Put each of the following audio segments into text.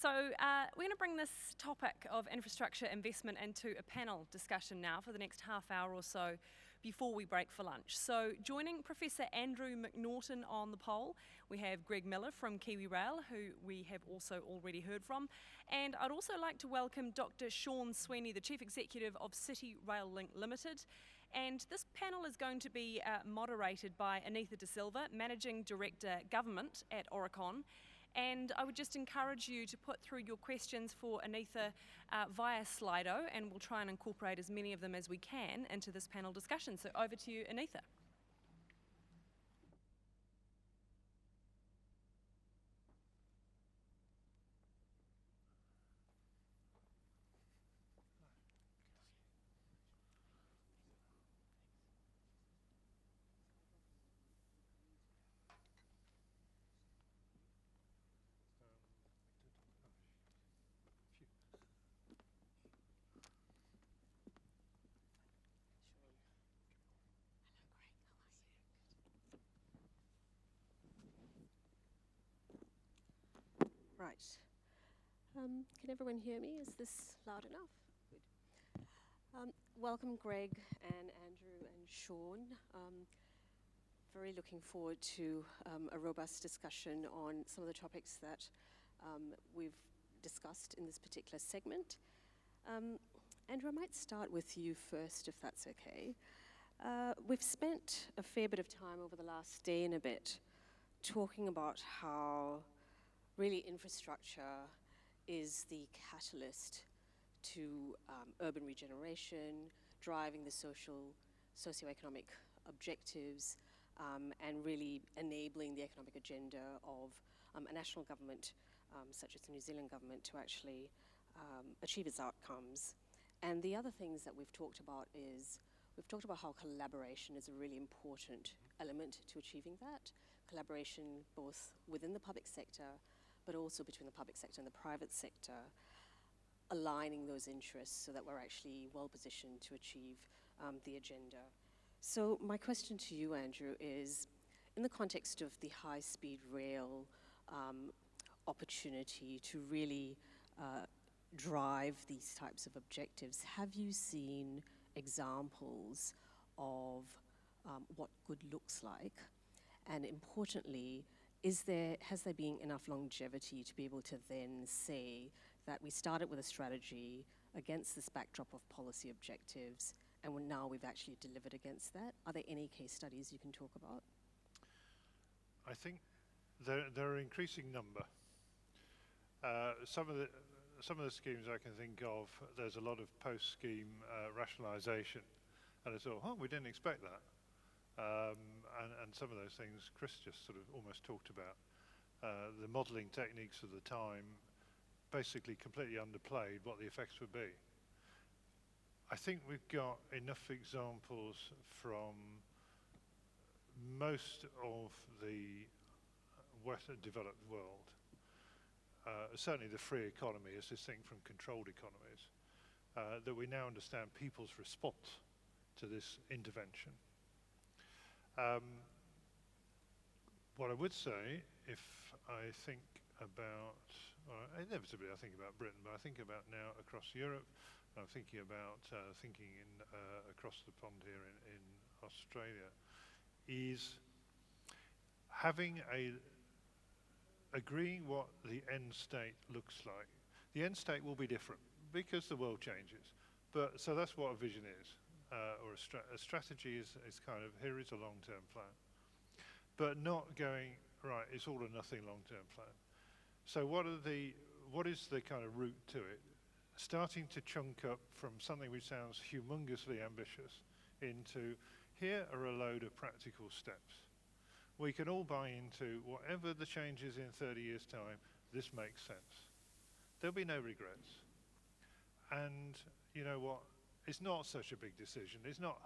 So we're going to bring this topic of infrastructure investment into a panel discussion now for the next half hour or so before we break for lunch. So joining Professor Andrew McNaughton on the poll, we have Greg Miller from Kiwi Rail, who we have also already heard from. And I'd also like to welcome Dr. Sean Sweeney, the Chief Executive of City Rail Link Limited. And this panel is going to be moderated by Anita De Silva, Managing Director Government at Aurecon. And I would just encourage you to put through your questions for Anita via Slido, and we'll try and incorporate as many of them as we can into this panel discussion. So over to you, Anita. Right. Can everyone hear me? Is this loud enough? Good. Welcome, Greg and Andrew and Sean. Very looking forward to a robust discussion on some of the topics that we've discussed in this particular segment. Andrew, I might start with you first, if that's okay. We've spent a fair bit of time over the last day and a bit talking about how really infrastructure is the catalyst to urban regeneration, driving the socioeconomic objectives, and really enabling the economic agenda of a national government, such as the New Zealand government, to actually achieve its outcomes. And the other things that we've talked about is, we've talked about how collaboration is a really important element to achieving that. Collaboration both within the public sector, but also between the public sector and the private sector, aligning those interests so that we're actually well positioned to achieve the agenda. So my question to you, Andrew, is in the context of the high-speed rail opportunity to really drive these types of objectives, have you seen examples of what good looks like? And importantly, has there been enough longevity to be able to then say that we started with a strategy against this backdrop of policy objectives, and now we've actually delivered against that? Are there any case studies you can talk about? I think there are an increasing number. Some of the schemes I can think of, there's a lot of post-scheme rationalisation, and I thought, oh, we didn't expect that. And some of those things Chris just sort of almost talked about. The modelling techniques of the time basically completely underplayed what the effects would be. I think we've got enough examples from most of the Western developed world, certainly the free economy as distinct from controlled economies, that we now understand people's response to this intervention. What I would say, if I think about, well, inevitably I think about Britain, but I think about now across Europe, I'm thinking about across the pond here in Australia, is agreeing what the end state looks like. The end state will be different because the world changes, but so that's what a vision is. Or a strategy is kind of, here is a long-term plan. But not going, right, it's all or nothing long-term plan. So what is the kind of route to it? Starting to chunk up from something which sounds humongously ambitious into, here are a load of practical steps. We can all buy into whatever the change is in 30 years' time, this makes sense. There'll be no regrets. And you know what? It's not such a big decision. It's not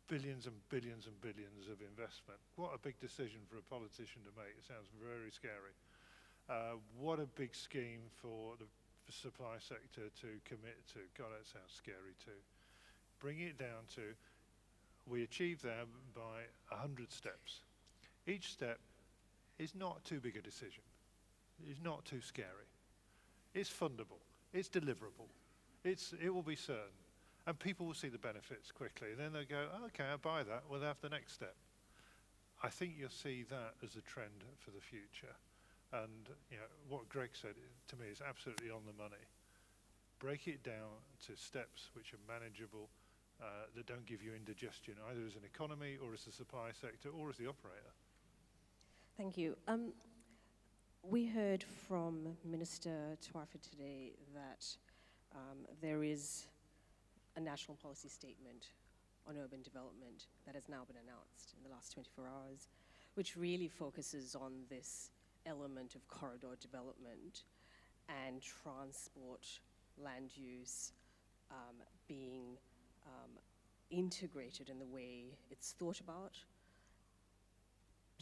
billions and billions and billions of investment. What a big decision for a politician to make. It sounds very scary. What a big scheme for the supply sector to commit to. God, that sounds scary too. Bring it down to, we achieve that by 100 steps. Each step is not too big a decision. It's not too scary. It's fundable. It's deliverable. It will be certain. And people will see the benefits quickly. And then they'll go, oh, okay, I'll buy that. We'll have the next step. I think you'll see that as a trend for the future. And what Greg said to me is absolutely on the money. Break it down to steps which are manageable, that don't give you indigestion, either as an economy or as a supply sector or as the operator. Thank you. We heard from Minister Twyford today that there is a national policy statement on urban development that has now been announced in the last 24 hours, which really focuses on this element of corridor development and transport land use being integrated in the way it's thought about,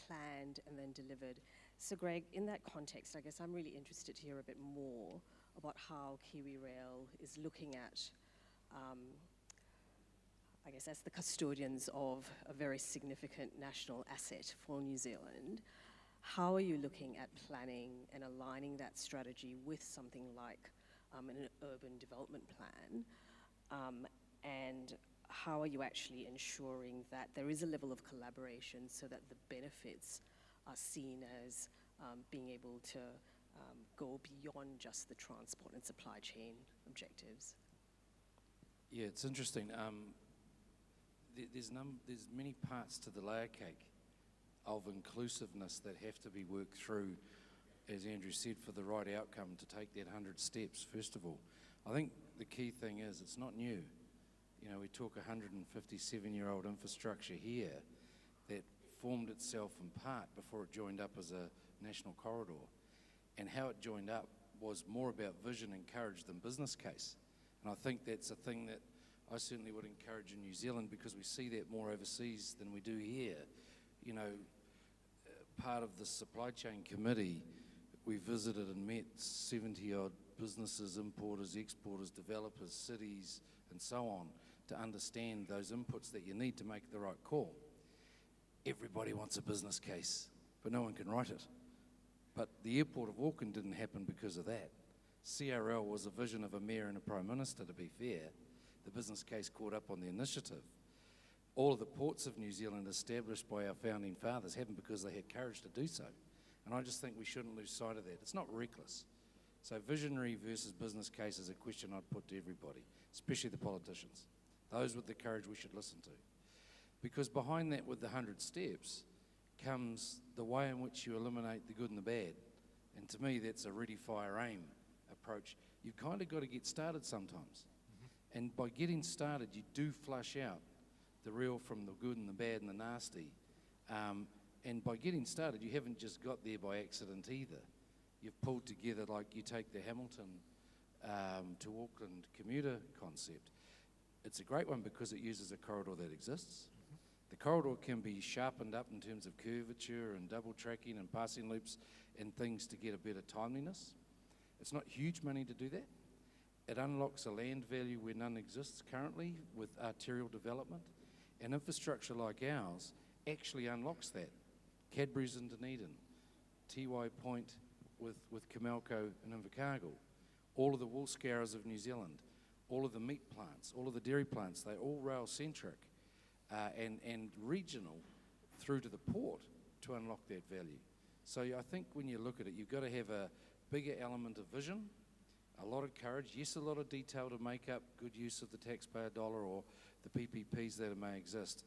planned, and then delivered. So Greg, in that context, I guess I'm really interested to hear a bit more about how KiwiRail is looking at, I guess as the custodians of a very significant national asset for New Zealand, how are you looking at planning and aligning that strategy with something like an urban development plan? And how are you actually ensuring that there is a level of collaboration so that the benefits are seen as being able to go beyond just the transport and supply chain objectives? Yeah, it's interesting. There's many parts to the layer cake of inclusiveness that have to be worked through, as Andrew said, for the right outcome to take that 100 steps, first of all. I think the key thing is it's not new. We talk 157-year-old infrastructure here that formed itself in part before it joined up as a national corridor. And how it joined up was more about vision and courage than business case. And I think that's a thing that I certainly would encourage in New Zealand, because we see that more overseas than we do here. Part of the supply chain committee, we visited and met 70-odd businesses, importers, exporters, developers, cities, and so on, to understand those inputs that you need to make the right call. Everybody wants a business case, but no one can write it. But the airport of Auckland didn't happen because of that. CRL was a vision of a mayor and a prime minister, to be fair. The business case caught up on the initiative. All of the ports of New Zealand established by our founding fathers happened because they had courage to do so. And I just think we shouldn't lose sight of that. It's not reckless. So visionary versus business case is a question I'd put to everybody, especially the politicians. Those with the courage we should listen to. Because behind that, with the 100 steps, comes the way in which you eliminate the good and the bad. And to me, that's a ready, fire, aim approach. You've kind of got to get started sometimes. Mm-hmm. And by getting started, you do flush out the real from the good and the bad and the nasty. And by getting started, you haven't just got there by accident either. You've pulled together, like you take the Hamilton to Auckland commuter concept. It's a great one because it uses a corridor that exists. Mm-hmm. The corridor can be sharpened up in terms of curvature and double tracking and passing loops and things to get a better timeliness. It's not huge money to do that. It unlocks a land value where none exists currently with arterial development. And infrastructure like ours actually unlocks that. Cadbury's in Dunedin, TY Point with Camelco and Invercargill, all of the wool scourers of New Zealand, all of the meat plants, all of the dairy plants, they're all rail-centric and regional through to the port to unlock that value. So I think when you look at it, you've got to have a bigger element of vision, a lot of courage, yes, a lot of detail to make up good use of the taxpayer dollar or the PPPs that may exist.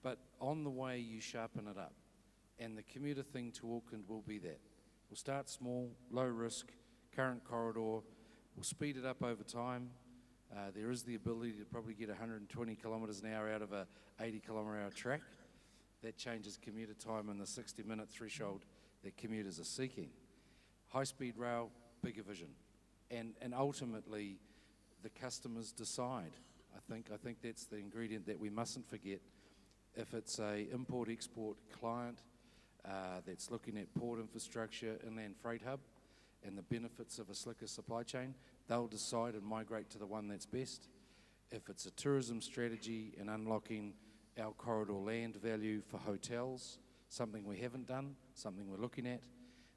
But on the way, you sharpen it up. And the commuter thing to Auckland will be that. We'll start small, low risk, current corridor. We'll speed it up over time. There is the ability to probably get 120 kilometres an hour out of a 80 kilometre hour track. That changes commuter time and the 60-minute threshold that commuters are seeking. High-speed rail, bigger vision. And ultimately, the customers decide. I think that's the ingredient that we mustn't forget. If it's a import-export client that's looking at port infrastructure, inland freight hub, and the benefits of a slicker supply chain, they'll decide and migrate to the one that's best. If it's a tourism strategy and unlocking our corridor land value for hotels, something we haven't done, something we're looking at,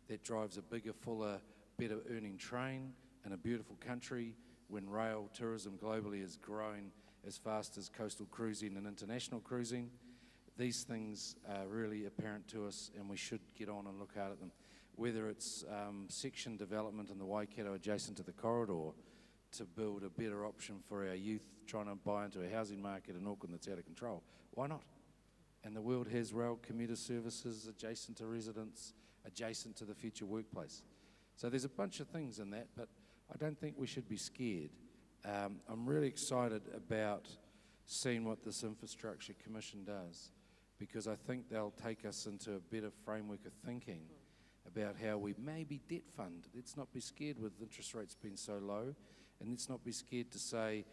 that drives a bigger, fuller, better earning train, in a beautiful country when rail tourism globally is growing as fast as coastal cruising and international cruising. These things are really apparent to us, and we should get on and look hard at them. Whether it's section development in the Waikato adjacent to the corridor to build a better option for our youth trying to buy into a housing market in Auckland that's out of control, why not? And the world has rail commuter services adjacent to residents, adjacent to the future workplace. So there's a bunch of things in that, but I don't think we should be scared. I'm really excited about seeing what this Infrastructure Commission does, because I think they'll take us into a better framework of thinking about how we maybe debt fund. Let's not be scared with interest rates being so low, and let's not be scared to say,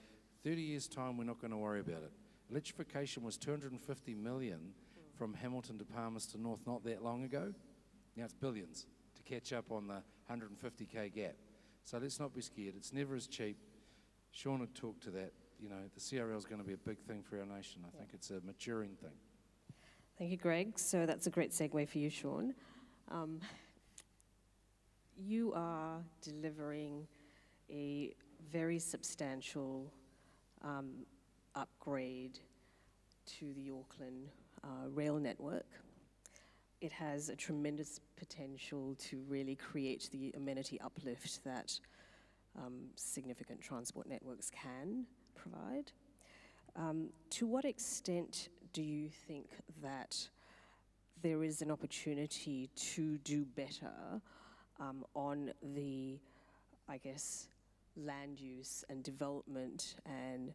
30 years' time, we're not going to worry about it. Electrification was 250 million from Hamilton to Palmerston North not that long ago. Now it's billions to catch up on the 150k gap. So let's not be scared. It's never as cheap. Sean had talked to that. You know, the CRL is going to be a big thing for our nation. I think it's a maturing thing. Thank you, Greg. So that's a great segue for you, Sean. You are delivering a very substantial upgrade to the Auckland rail network. It has a tremendous potential to really create the amenity uplift that significant transport networks can provide. To what extent do you think that there is an opportunity to do better on the, I guess, land use and development and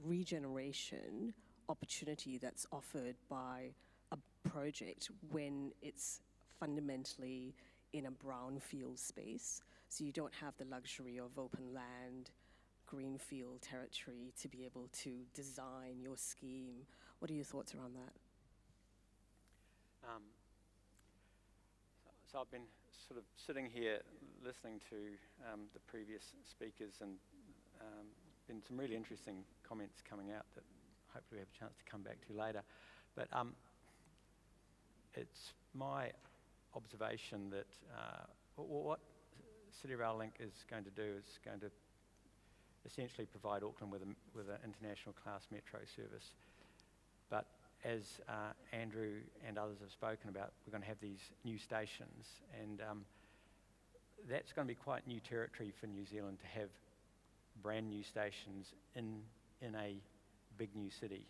regeneration opportunity that's offered by a project when it's fundamentally in a brownfield space? So you don't have the luxury of open land, greenfield territory to be able to design your scheme. What are your thoughts around that? So I've been sort of sitting here listening to the previous speakers, and been some really interesting comments coming out that hopefully we have a chance to come back to later. But it's my observation that what City Rail Link is going to do is going to essentially provide Auckland with an international class metro service. But as Andrew and others have spoken about, we're going to have these new stations, and that's going to be quite new territory for New Zealand to have brand new stations in a big new city.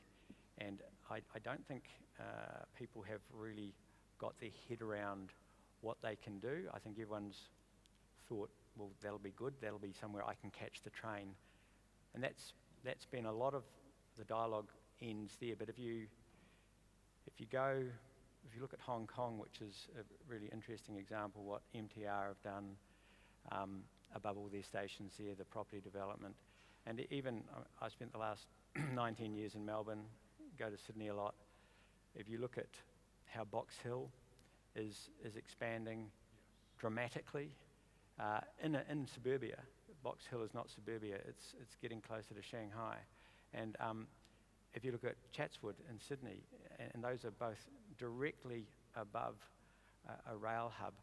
And I don't think people have really got their head around what they can do. I think everyone's thought, well, that'll be good, that'll be somewhere I can catch the train. And that's been a lot of the dialogue ends there. But if you look at Hong Kong, which is a really interesting example, what MTR have done above all their stations there, the property development. And even, I spent the last 19 years in Melbourne, go to Sydney a lot. If you look at how Box Hill is expanding dramatically in suburbia. Box Hill is not suburbia, it's getting closer to Shanghai. And if you look at Chatswood in Sydney, and those are both directly above a rail hub.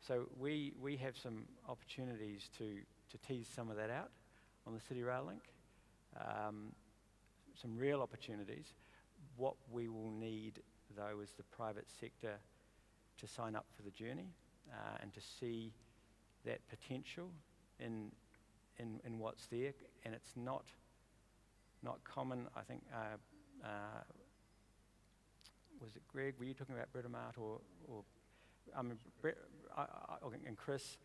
So we have some opportunities to tease some of that out on the City Rail Link. Some real opportunities. What we will need, though, is the private sector to sign up for the journey and to see that potential in what's there. And it's not common. I think was it Greg? Were you talking about Britomart or I mean, and Chris?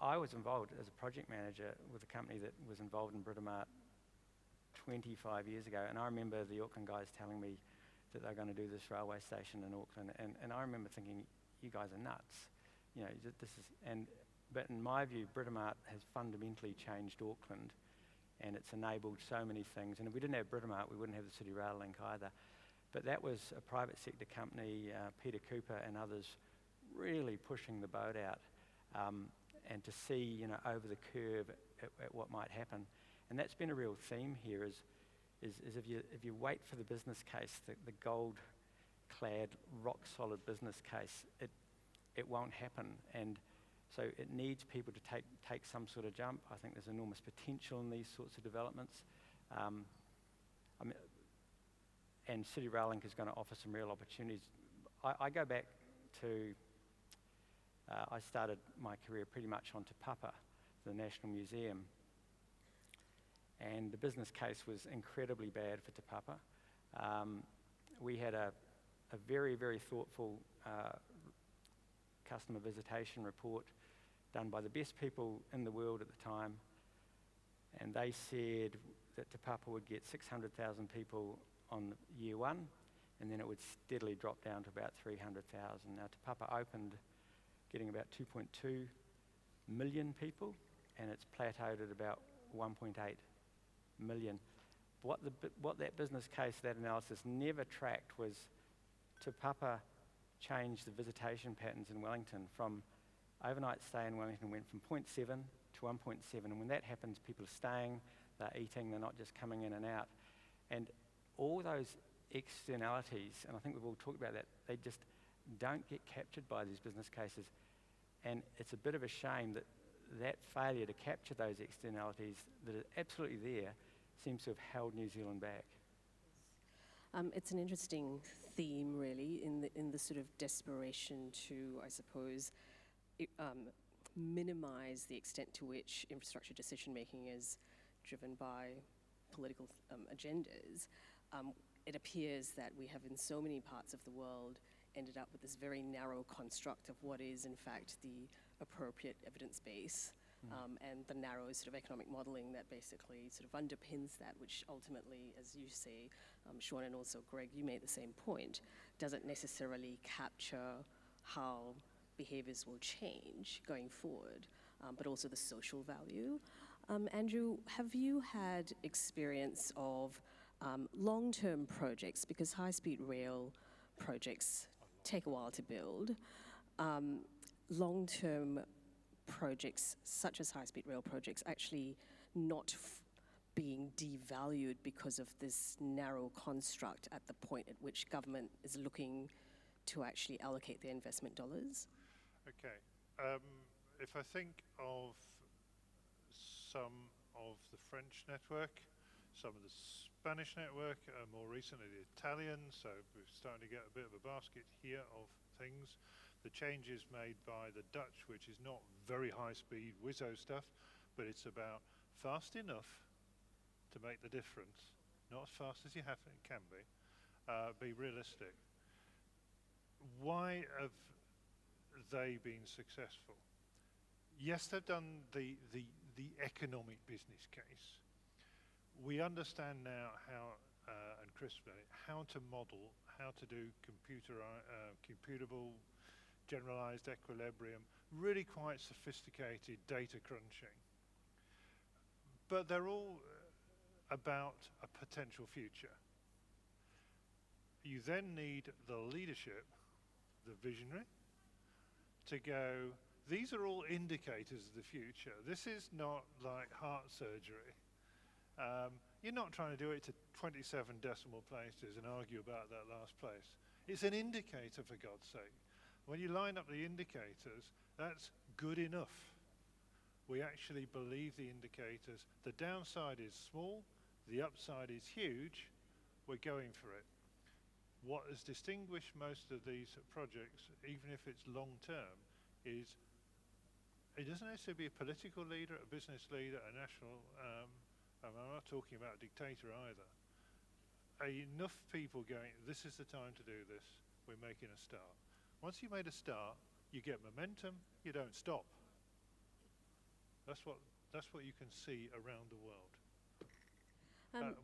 I was involved as a project manager with a company that was involved in Britomart 25 years ago, and I remember the Auckland guys telling me that they're going to do this railway station in Auckland, and I remember thinking, you guys are nuts. You know, but in my view, Britomart has fundamentally changed Auckland, and it's enabled so many things. And if we didn't have Britomart, we wouldn't have the City Rail Link either. But that was a private sector company, Peter Cooper and others, really pushing the boat out, and to see, you know, over the curve at what might happen. And that's been a real theme here. Is if you wait for the business case, the gold-clad, rock-solid business case, it won't happen. And So it needs people to take some sort of jump. I think there's enormous potential in these sorts of developments. And City Rail Link is going to offer some real opportunities. I go back to, I started my career pretty much on Te Papa, the National Museum. And the business case was incredibly bad for Te Papa. We had a very, very thoughtful customer visitation report done by the best people in the world at the time. And they said that Te Papa would get 600,000 people on year one, and then it would steadily drop down to about 300,000. Now, Te Papa opened getting about 2.2 million people, and it's plateaued at about 1.8 million. What that business case, that analysis never tracked was Te Papa changed the visitation patterns in Wellington from overnight stay in Wellington went from 0.7 to 1.7, and when that happens, people are staying, they're eating, they're not just coming in and out. And all those externalities, and I think we've all talked about that, they just don't get captured by these business cases. And it's a bit of a shame that that failure to capture those externalities that are absolutely there seems to have held New Zealand back. It's an interesting theme, really, in the sort of desperation to, I suppose, minimize the extent to which infrastructure decision-making is driven by political agendas. It appears that we have, in so many parts of the world, ended up with this very narrow construct of what is, in fact, the appropriate evidence base, and the narrow sort of economic modelling that basically sort of underpins that, which ultimately, as you say, Sean, and also Greg, you made the same point, doesn't necessarily capture how behaviours will change going forward, but also the social value. Andrew, have you had experience of long-term projects, because high-speed rail projects take a while to build, long-term projects such as high-speed rail projects actually not being devalued because of this narrow construct at the point at which government is looking to actually allocate their investment dollars? Okay. If I think of some of the French network, some of the Spanish network, more recently the Italian, so we're starting to get a bit of a basket here of things. The changes made by the Dutch, which is not very high speed whizzo stuff, but it's about fast enough to make the difference, not as fast as you can be realistic. Why have they been successful? Yes, they've done the economic business case. We understand now how, and Chris, how to model, how to do computable, generalized equilibrium, really quite sophisticated data crunching. But they're all about a potential future. You then need the leadership, the visionary, to go, these are all indicators of the future. This is not like heart surgery. You're not trying to do it to 27 decimal places and argue about that last place. It's an indicator, for God's sake. When you line up the indicators, that's good enough. We actually believe the indicators. The downside is small, the upside is huge, we're going for it. What has distinguished most of these projects, even if it's long-term, is it doesn't necessarily be a political leader, a business leader, a national, I'm not talking about a dictator either. Enough people going, this is the time to do this, we're making a start. Once you've made a start, you get momentum, you don't stop. That's what you can see around the world.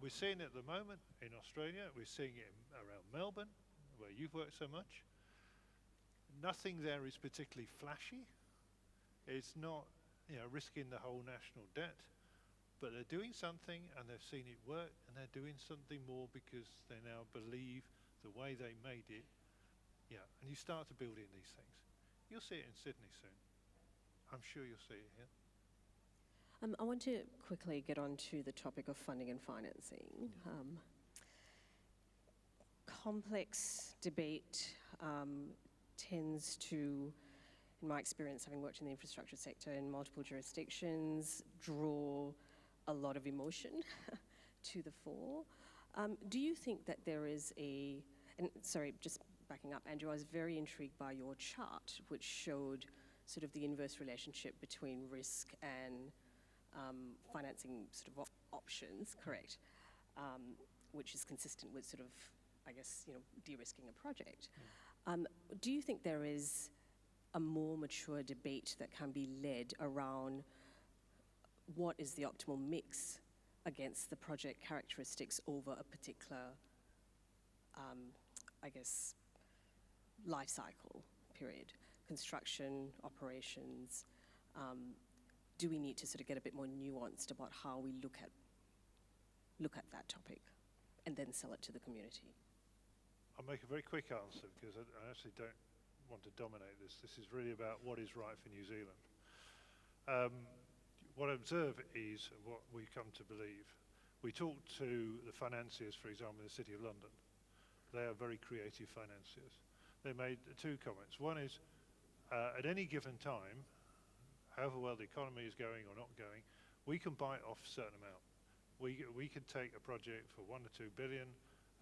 We're seeing it at the moment in Australia, we're seeing it around Melbourne, where you've worked so much. Nothing there is particularly flashy. It's not, risking the whole national debt, but they're doing something and they've seen it work, and they're doing something more because they now believe the way they made it. Yeah, and you start to build in these things. You'll see it in Sydney soon. I'm sure you'll see it here. I want to quickly get on to the topic of funding and financing. Complex debate tends to in my experience, having worked in the infrastructure sector in multiple jurisdictions, draw a lot of emotion to the fore. Do you think that there is and sorry, just backing up, Andrew, I was very intrigued by your chart, which showed sort of the inverse relationship between risk and financing sort of options, correct? Which is consistent with sort of, I guess, de-risking a project. Do you think there is a more mature debate that can be led around what is the optimal mix against the project characteristics over a particular, I guess, life cycle period? Construction, operations. Do we need to sort of get a bit more nuanced about how we look at that topic and then sell it to the community? I'll make a very quick answer because I actually don't want to dominate this. This is really about what is right for New Zealand. What I observe is what we come to believe. We talk to the financiers, for example, in the City of London. They are very creative financiers. They made two comments. One is, at any given time, however well the economy is going or not going, we can bite off a certain amount. We can take a project for 1 to 2 billion,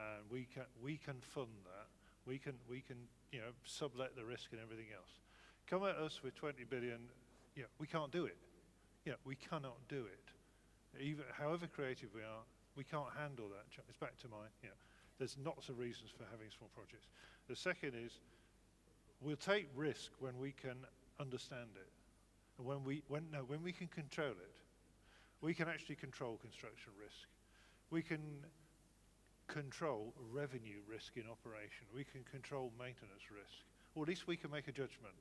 and we can fund that. We can sublet the risk and everything else. Come at us with 20 billion, we can't do it. We cannot do it. Even however creative we are, we can't handle that. It's back to there's lots of reasons for having small projects. The second is, we'll take risk when we can understand it, and when we can control it. We can actually control construction risk. We can control revenue risk in operation. We can control maintenance risk, or at least we can make a judgment.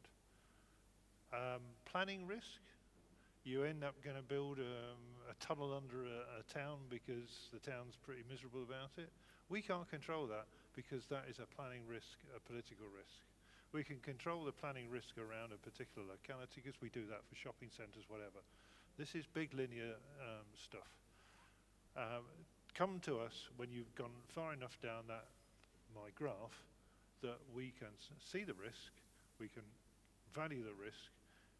Planning risk, you end up going to build a tunnel under a town because the town's pretty miserable about it. We can't control that because that is a planning risk, a political risk. We can control the planning risk around a particular locality because we do that for shopping centres, whatever. This is big linear stuff. Come to us when you've gone far enough down my graph that we can see the risk, we can value the risk.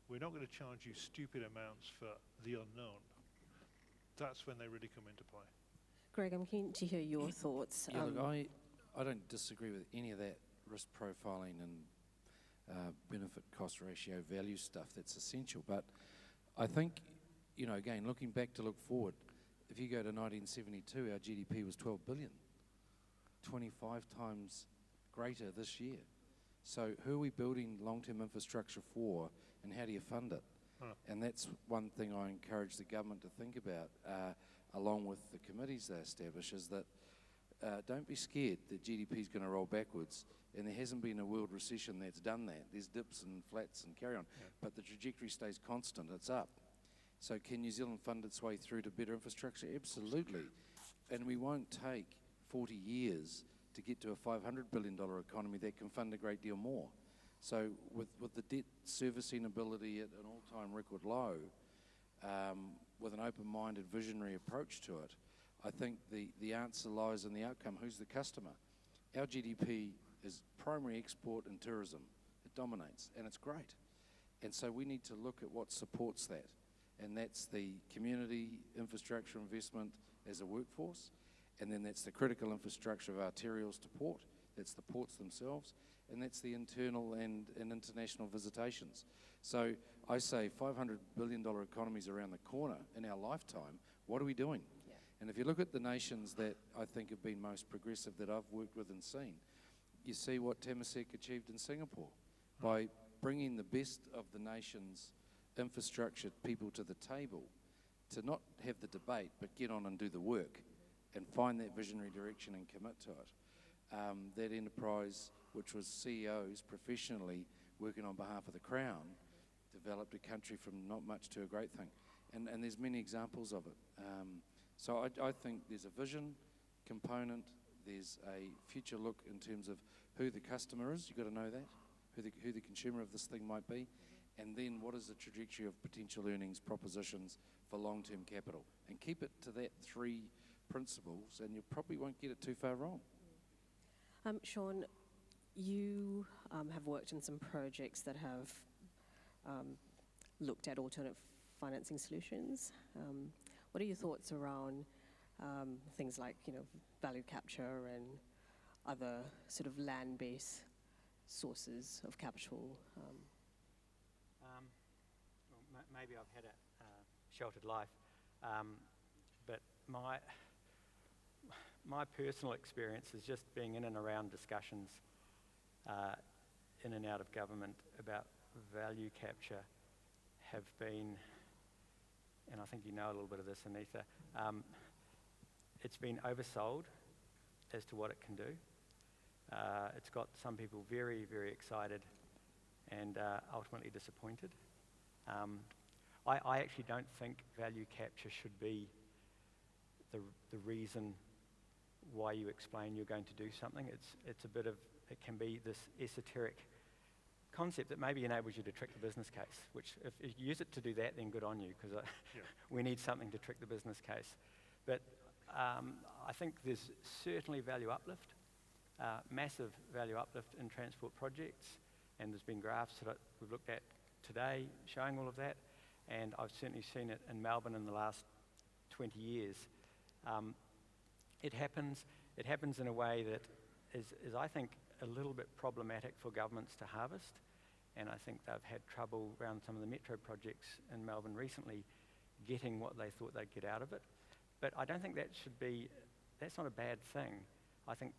We're not going to charge you stupid amounts for the unknown. That's when they really come into play. Greg, I'm keen to hear your thoughts. Yeah, look, I don't disagree with any of that risk profiling and benefit cost ratio value stuff. That's essential. But I think, again, looking back to look forward, if you go to 1972, our GDP was 12 billion, 25 times greater this year. So who are we building long-term infrastructure for, and how do you fund it? And that's one thing I encourage the government to think about, along with the committees they establish, is that don't be scared that GDP is going to roll backwards, and there hasn't been a world recession that's done that. There's dips and flats and carry on, but the trajectory stays constant, it's up. So can New Zealand fund its way through to better infrastructure? Absolutely. And we won't take 40 years to get to a $500 billion economy that can fund a great deal more. So with the debt servicing ability at an all-time record low, with an open-minded, visionary approach to it, I think the answer lies in the outcome. Who's the customer? Our GDP is primary export and tourism. It dominates, and it's great. And so we need to look at what supports that. And that's the community infrastructure investment as a workforce, and then that's the critical infrastructure of arterials to port, that's the ports themselves, and that's the internal and international visitations. So I say $500 billion economies around the corner in our lifetime. What are we doing? Yeah. And if you look at the nations that I think have been most progressive that I've worked with and seen, you see what Temasek achieved in Singapore by bringing the best of the nation's infrastructure people to the table, to not have the debate but get on and do the work and find that visionary direction and commit to it. That enterprise, which was CEOs professionally working on behalf of the Crown, developed a country from not much to a great thing. And there's many examples of it. So I think there's a vision component, there's a future look in terms of who the customer is, you've got to know that, who the consumer of this thing might be, and then what is the trajectory of potential earnings propositions for long-term capital. And keep it to that three principles, and you probably won't get it too far wrong. Sean, you have worked in some projects that have looked at alternative financing solutions. What are your thoughts around things like, value capture and other sort of land-based sources of capital? Maybe I've had a sheltered life, but my personal experience is just being in and around discussions in and out of government about value capture have been, and I think you know a little bit of this, Anita, it's been oversold as to what it can do. It's got some people very, very excited and ultimately disappointed. I actually don't think value capture should be the reason why you explain you're going to do something. It's a bit of, it can be this esoteric concept that maybe enables you to trick the business case, which if you use it to do that, then good on you, because we need something to trick the business case. But I think there's certainly value uplift, massive value uplift in transport projects, and there's been graphs that we've looked at today showing all of that, and I've certainly seen it in Melbourne in the last 20 years. It happens in a way that is I think, a little bit problematic for governments to harvest, and I think they've had trouble around some of the metro projects in Melbourne recently getting what they thought they'd get out of it. But I don't think that's not a bad thing. I think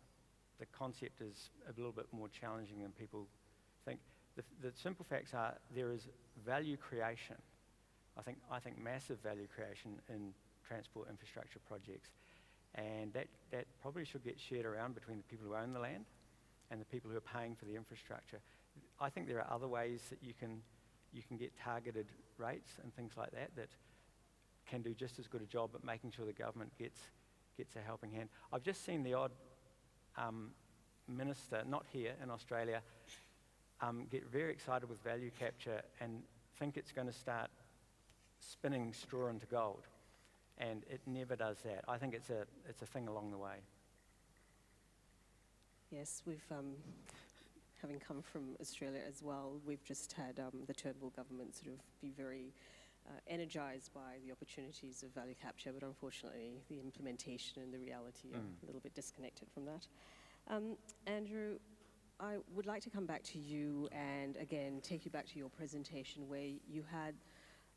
the concept is a little bit more challenging than people think. The simple facts are there is value creation. I think massive value creation in transport infrastructure projects, and that probably should get shared around between the people who own the land and the people who are paying for the infrastructure. I think there are other ways that you can get targeted rates and things like that can do just as good a job at making sure the government gets a helping hand. I've just seen the odd minister, not here in Australia, get very excited with value capture and think it's going to start spinning straw into gold, and it never does that. I think it's a thing along the way. Yes, we've, having come from Australia as well, we've just had the Turnbull government sort of be very energized by the opportunities of value capture, but unfortunately the implementation and the reality are a little bit disconnected from that. Andrew, I would like to come back to you and again take you back to your presentation where you had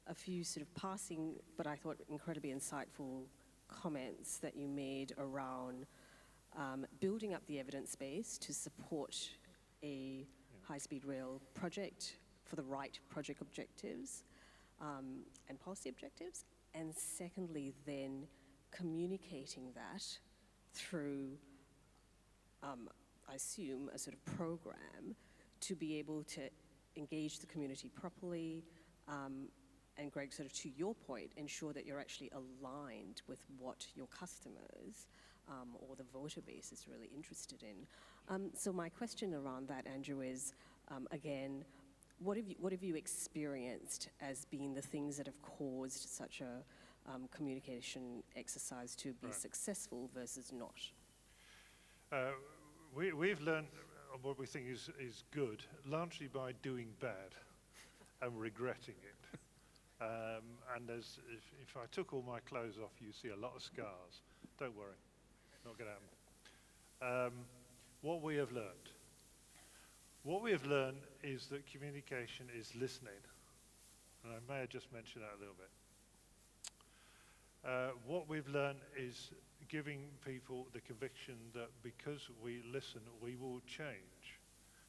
a few sort of passing, but I thought incredibly insightful comments that you made around building up the evidence base to support a high-speed rail project for the right project objectives and policy objectives, and secondly then communicating that through, I assume, a sort of program to be able to engage the community properly, and Greg, sort of to your point, ensure that you're actually aligned with what your customers or the voter base is really interested in. So my question around that, Andrew, is again, what have you experienced as being the things that have caused such a communication exercise to be successful versus not? We've learned what we think is good, largely by doing bad and regretting it. And if I took all my clothes off, you see a lot of scars. Don't worry, not going to happen. What we have learned is that communication is listening. And I may have just mentioned that a little bit. What we've learned is giving people the conviction that because we listen, we will change.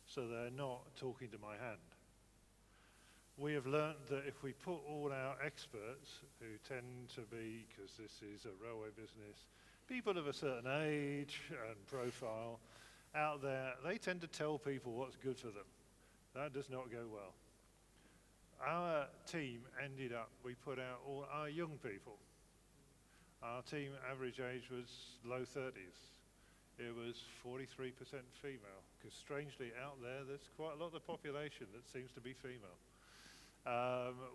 So they're not talking to my hand. We have learned that if we put all our experts, who tend to be, because this is a railway business, people of a certain age and profile out there, they tend to tell people what's good for them. That does not go well. Our team ended up, we put out all our young people. Our team average age was low 30s. It was 43% female, because strangely out there's quite a lot of the population that seems to be female.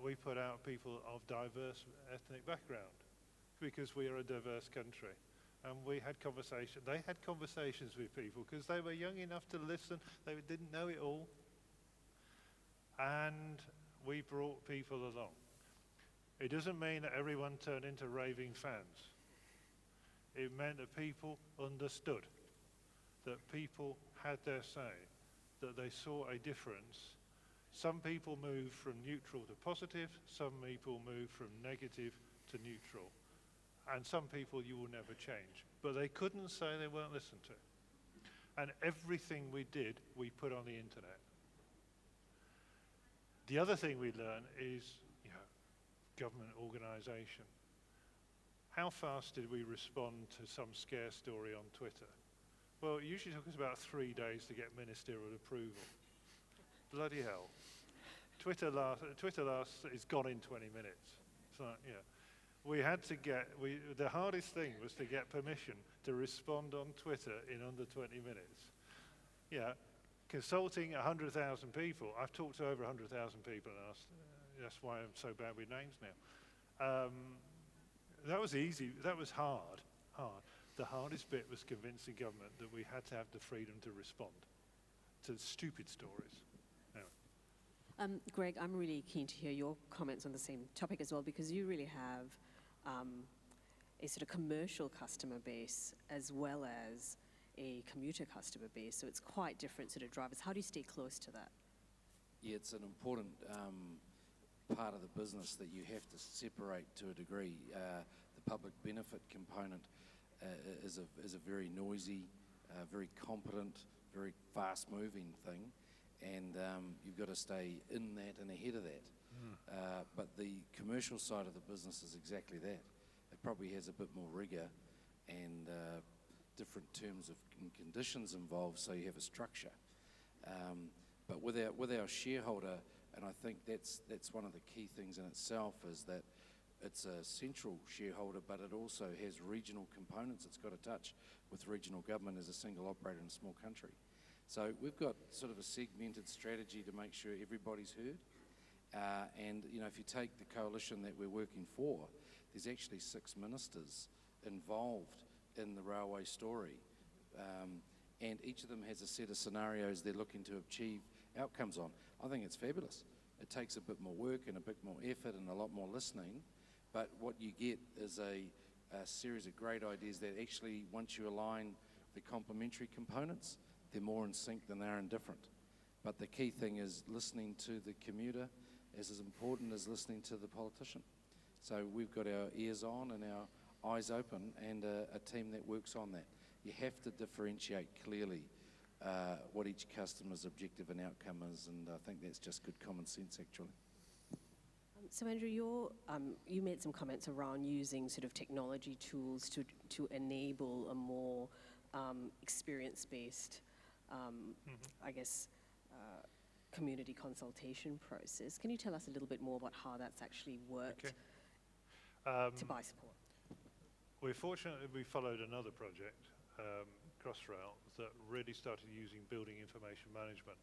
We put out people of diverse ethnic background because we are a diverse country. And they had conversations with people because they were young enough to listen. They didn't know it all. And we brought people along. It doesn't mean that everyone turned into raving fans. It meant that people understood, that people had their say, that they saw a difference. Some people moved from neutral to positive, some people moved from negative to neutral, and some people you will never change. But they couldn't say they weren't listened to. And everything we did, we put on the internet. The other thing we learned is, government organisation. How fast did we respond to some scare story on Twitter? Well, it usually took us about 3 days to get ministerial approval. Bloody hell. Twitter is gone in 20 minutes. So, we had to the hardest thing was to get permission to respond on Twitter in under 20 minutes. Consulting 100,000 people. I've talked to over 100,000 people and asked, that's why I'm so bad with names now. That was easy, that was hard. The hardest bit was convincing government that we had to have the freedom to respond to stupid stories. Anyway. Greg, I'm really keen to hear your comments on the same topic as well, because you really have a sort of commercial customer base as well as a commuter customer base, so it's quite different sort of drivers. How do you stay close to that? Yeah, it's an important part of the business that you have to separate to a degree. The public benefit component is a very noisy, very competent, very fast-moving thing, and you've got to stay in that and ahead of that. But the commercial side of the business is exactly that. It probably has a bit more rigour and different terms and conditions involved, so you have a structure. But with our shareholder, and I think that's one of the key things in itself, is that it's a central shareholder, but it also has regional components. It's got to touch with regional government as a single operator in a small country. So we've got sort of a segmented strategy to make sure everybody's heard. And if you take the coalition that we're working for, there's actually 6 ministers involved in the railway story. And each of them has a set of scenarios they're looking to achieve outcomes on. I think it's fabulous. It takes a bit more work and a bit more effort and a lot more listening, but what you get is a series of great ideas that actually, once you align the complementary components, they're more in sync than they are indifferent. But the key thing is listening to the commuter as important as listening to the politician. So we've got our ears on and our eyes open, and a team that works on that. You have to differentiate clearly what each customer's objective and outcome is, and I think that's just good common sense, actually. So Andrew, you made some comments around using sort of technology tools to enable a more experience-based, I guess, community consultation process. Can you tell us a little bit more about how that's actually worked to buy support? We're fortunate that we followed another project, Crossrail, that really started using building information management,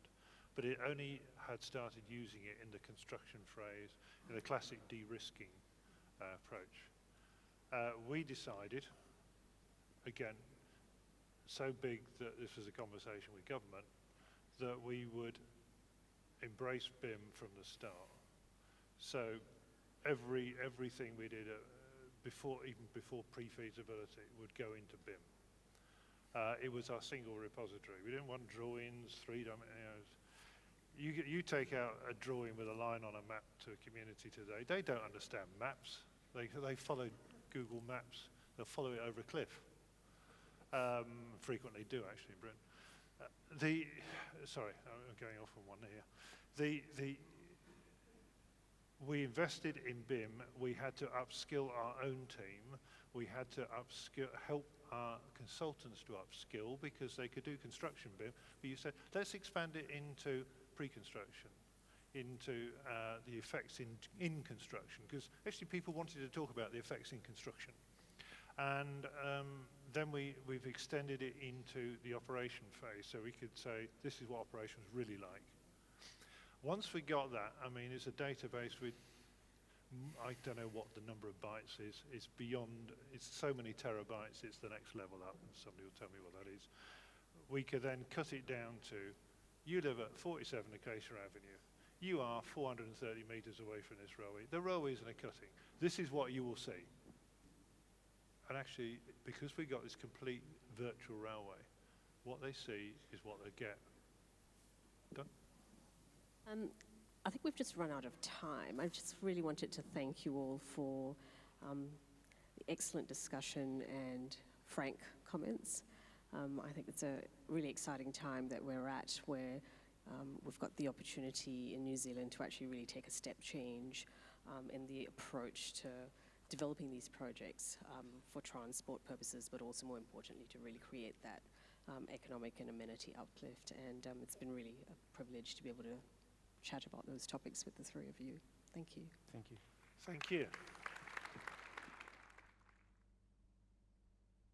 but it only had started using it in the construction phase, in the classic de-risking approach. We decided, again, so big that this was a conversation with government, that we would embrace BIM from the start. So everything we did even before pre-feasibility would go into BIM. It was our single repository. We didn't want drawings, 3 dimensions. You take out a drawing with a line on a map to a community today, they don't understand maps. They follow Google Maps. They'll follow it over a cliff. Frequently do, actually, in Britain. Sorry, I'm going off on one here. We invested in BIM. We had to upskill our own team. We had to help our consultants to upskill because they could do construction BIM. But you said, let's expand it into pre-construction, into the effects in construction, because actually people wanted to talk about the effects in construction. And then we've extended it into the operation phase, so we could say, this is what operations really like. Once we got that, I mean, it's a database with, I don't know what the number of bytes is. It's beyond, it's so many terabytes, it's the next level up, and somebody will tell me what that is. We could then cut it down to, you live at 47 Acacia Avenue. You are 430 metres away from this railway. The railway isn't a cutting. This is what you will see. And actually, because we got this complete virtual railway, what they see is what they get. Done? I think we've just run out of time. I just really wanted to thank you all for the excellent discussion and frank comments. I think it's a really exciting time that we're at, where we've got the opportunity in New Zealand to actually really take a step change in the approach to developing these projects for transport purposes, but also more importantly to really create that economic and amenity uplift. And it's been really a privilege to be able to chat about those topics with the three of you. Thank you. Thank you. Thank you.